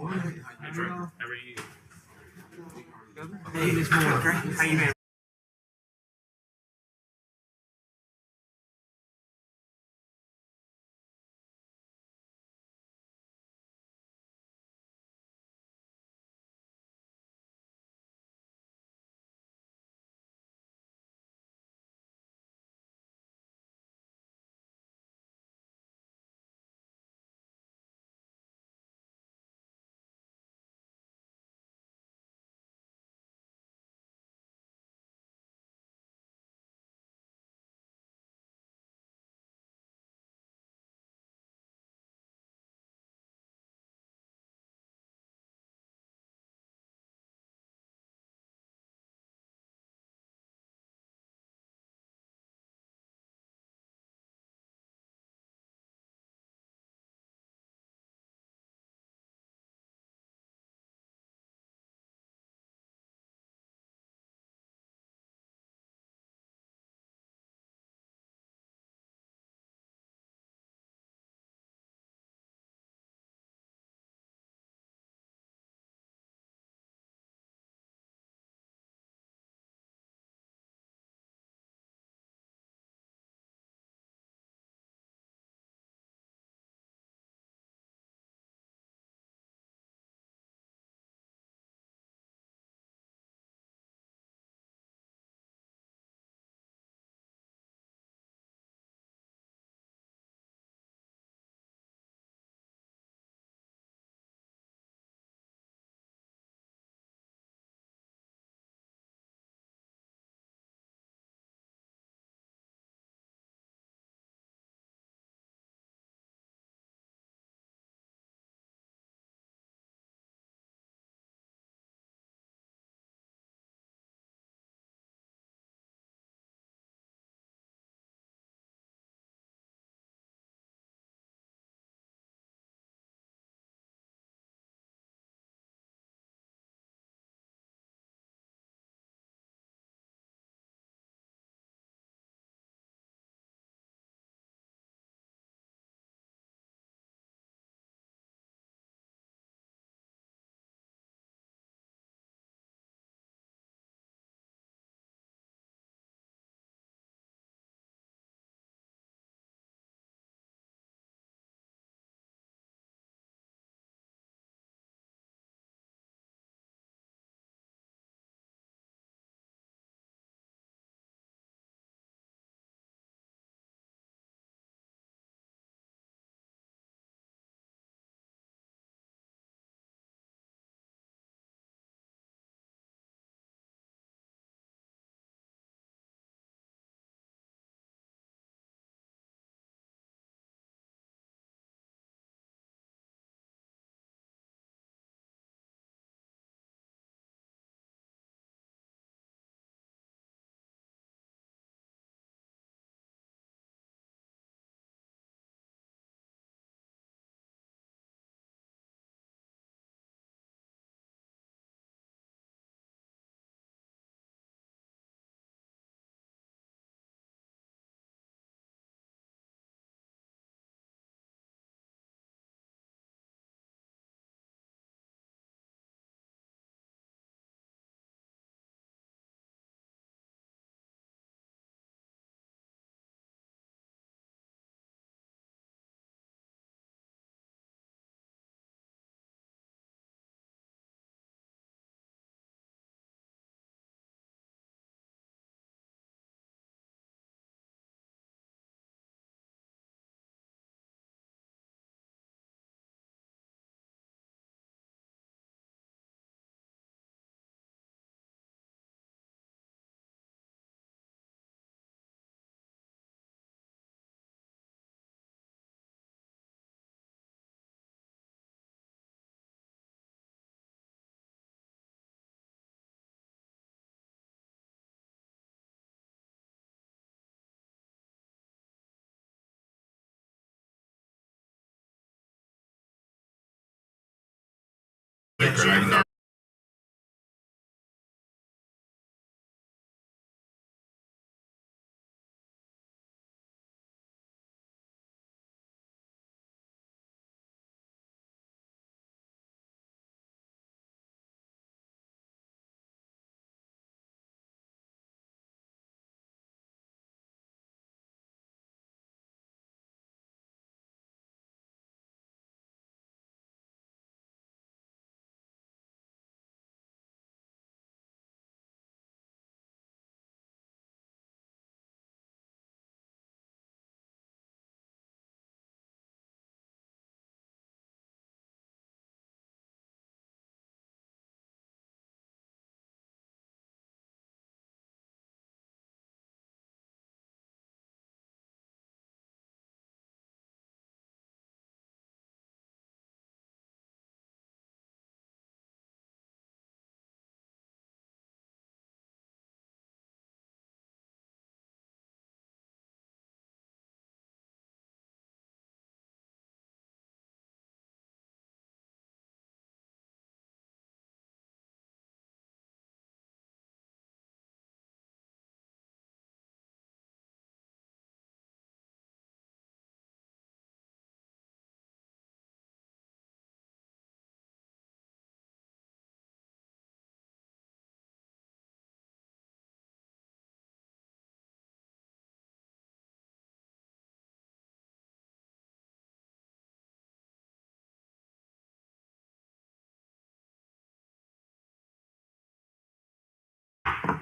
Every Hey, Tucker, how you been?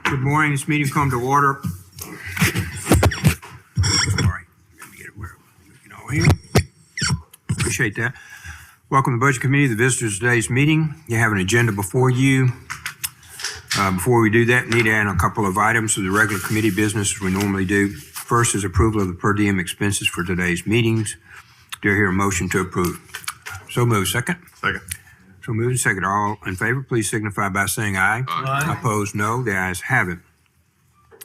Good morning. This meeting come to order. Sorry, let me get it where we can all hear. Appreciate that. Welcome to the Budget Committee, the visitors to today's meeting. You have an agenda before you. Before we do that, need to add a couple of items to the regular committee business as we normally do. First is approval of the per diem expenses for today's meetings. Do I hear a motion to approve? So moved. Second? Second. So moved and second. All in favor, please signify by saying aye. Aye. Opposed, no. The ayes have it.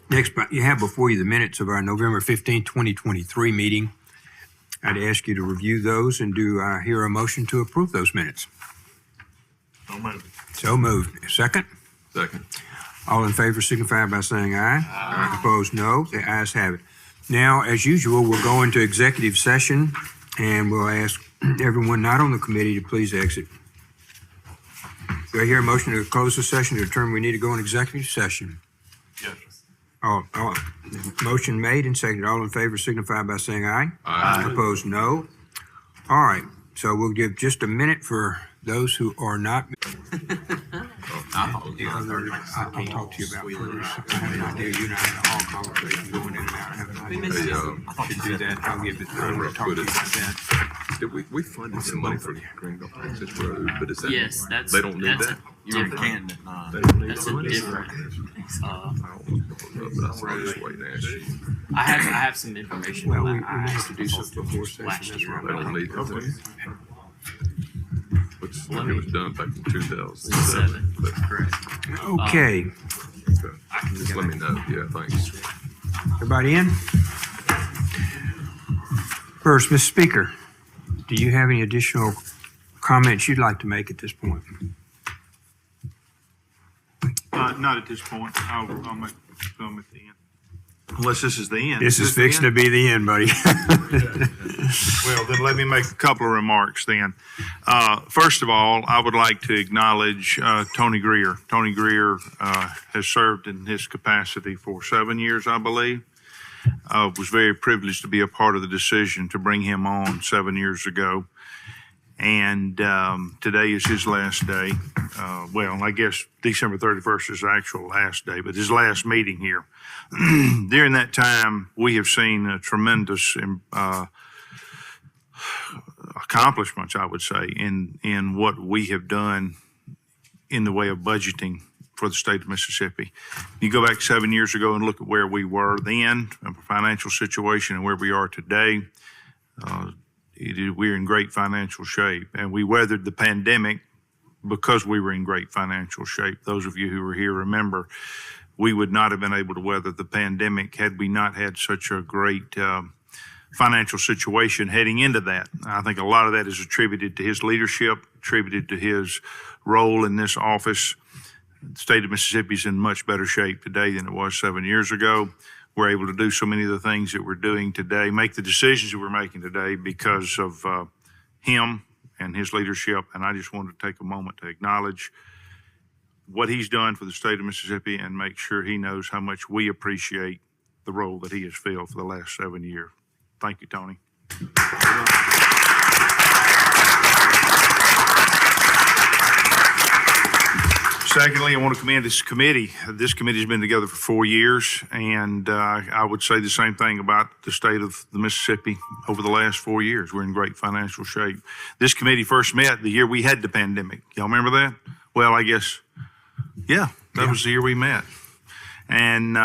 Next, you have before you the minutes of our November 15, 2023 meeting. I'd ask you to review those, and do I hear a motion to approve those minutes? So moved. So moved. Second? Second. All in favor signify by saying aye. Aye. Opposed, no. The ayes have it. Now, as usual, we'll go into executive session, and we'll ask everyone not on the committee to please exit. Do I hear a motion to close the session to determine we need to go in executive session? Yes. Motion made and seconded. All in favor signify by saying aye. Aye. Opposed, no. All right, so we'll give just a minute for those who are not. I'll talk to you about first. I have an idea you and I had a whole conversation going in and out. I have an idea. Should do that. I'll give it time to talk to you about that. We funded some money for Greenville Access Road, but is that? Yes, that's. They don't need that's that? Different. They don't need That's that? a different. But I'll just wait and ask you. I have some information Well, on we that. may have to do something before session. Last That's year. right. They don't need that. Which it was done back in 2007. Seven. But Correct. Okay, just let me know. Yeah, thanks. everybody in? First, Mr. Speaker, do you have any additional comments you'd like to make at this point? Not at this point. I'll make some at the end. Unless this is the end. This is fixing to be the end, buddy. Well, then let me make a couple of remarks then. First of all, I would like to acknowledge Tony Greer. Tony Greer has served in his capacity for 7 years, I believe. Was very privileged to be a part of the decision to bring him on 7 years ago. And today is his last day. Well, I guess December 31st is the actual last day, but his last meeting here. During that time, we have seen a tremendous accomplishments, I would say, in what we have done in the way of budgeting for the state of Mississippi. You go back 7 years ago and look at where we were then, a financial situation, and where we are today. We're in great financial shape, and we weathered the pandemic because we were in great financial shape. Those of you who were here remember we would not have been able to weather the pandemic had we not had such a great financial situation heading into that. I think a lot of that is attributed to his leadership, attributed to his role in this office. The state of Mississippi is in much better shape today than it was 7 years ago. We're able to do so many of the things that we're doing today, make the decisions that we're making today because of him and his leadership. And I just wanted to take a moment to acknowledge what he's done for the state of Mississippi and make sure he knows how much we appreciate the role that he has filled for the last 7 years. Thank you, Tony. Secondly, I want to commend this committee. This committee has been together for 4 years, and I would say the same thing about the state of the Mississippi over the last 4 years. We're in great financial shape. This committee first met the year we had the pandemic. Y'all remember that? Well, I guess, yeah, that was the year we met, and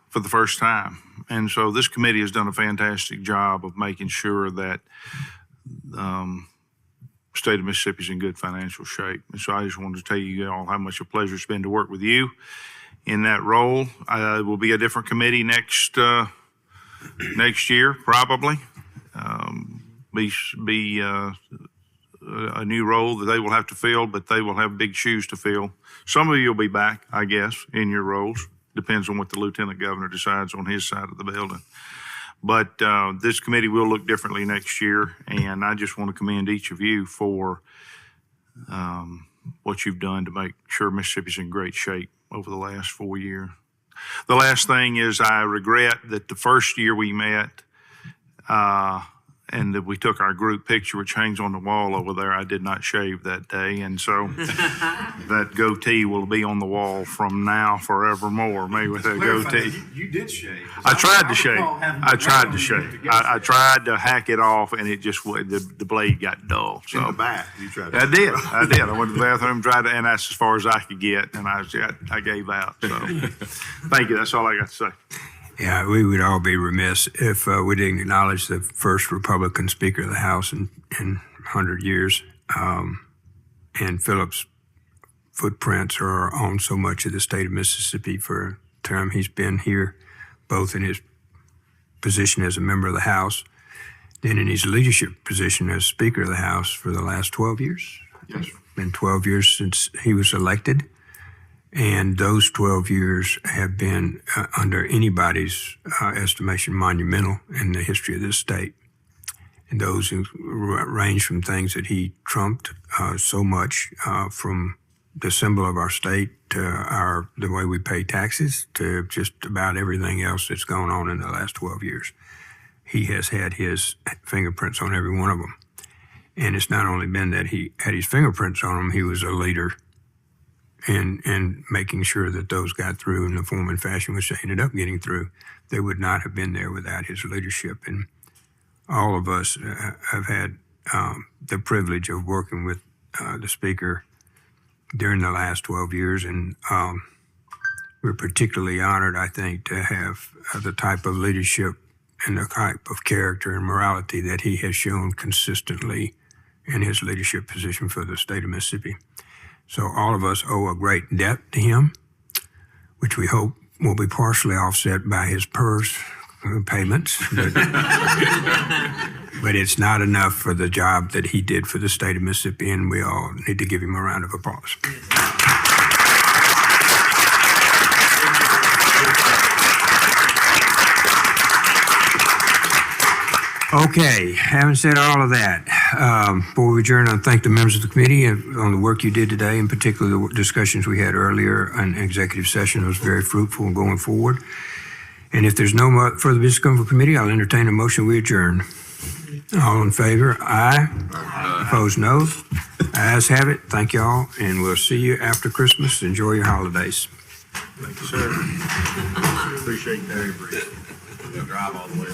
for the first time. And so this committee has done a fantastic job of making sure that state of Mississippi is in good financial shape. And so I just wanted to tell you all how much a pleasure it's been to work with you in that role. It will be a different committee next year, probably. Be a new role that they will have to fill, but they will have big shoes to fill. Some of you will be back, I guess, in your roles. Depends on what the lieutenant governor decides on his side of the building. But this committee will look differently next year, and I just want to commend each of you for what you've done to make sure Mississippi's in great shape over the last 4 years. The last thing is I regret that the first year we met and that we took our group picture, which hangs on the wall over there. I did not shave that day, and so that goatee will be on the wall from now forevermore, me with that goatee. You did shave. I tried to shave. I tried to shave. I tried to hack it off, and it just, the blade got dull, In the so. back, you tried to. I did. I went to the bathroom, tried to, and that's as far as I could get, and I gave out, so. Thank you, that's all I got to say. Yeah, we would all be remiss if we didn't acknowledge the first Republican Speaker of the House in 100 years. And Philip's footprints are on so much of the state of Mississippi for a term he's been here, both in his position as a member of the House, then in his leadership position as Speaker of the House for the last 12 years. Yes. Been 12 years since he was elected. And those 12 years have been, under anybody's estimation, monumental in the history of this state. And those range from things that he trumped so much, from the symbol of our state to the way we pay taxes to just about everything else that's gone on in the last 12 years. He has had his fingerprints on every one of them. And it's not only been that he had his fingerprints on them, he was a leader and making sure that those got through in the form and fashion which they ended up getting through. They would not have been there without his leadership. And all of us have had the privilege of working with the Speaker during the last 12 years. And we're particularly honored, I think, to have the type of leadership and the type of character and morality that he has shown consistently in his leadership position for the state of Mississippi. So all of us owe a great debt to him, which we hope will be partially offset by his PERS payments. But it's not enough for the job that he did for the state of Mississippi, and we all need to give him a round of applause. Okay, having said all of that, before we adjourn, I thank the members of the committee on the work you did today, in particular the discussions we had earlier in executive session. It was very fruitful going forward. And if there's no further business coming from committee, I'll entertain a motion, we adjourn. All in favor? Aye. Opposed, no. Ayes have it. Thank you all, and we'll see you after Christmas. Enjoy your holidays. Thank you, sir. Appreciate that. Drive all the way.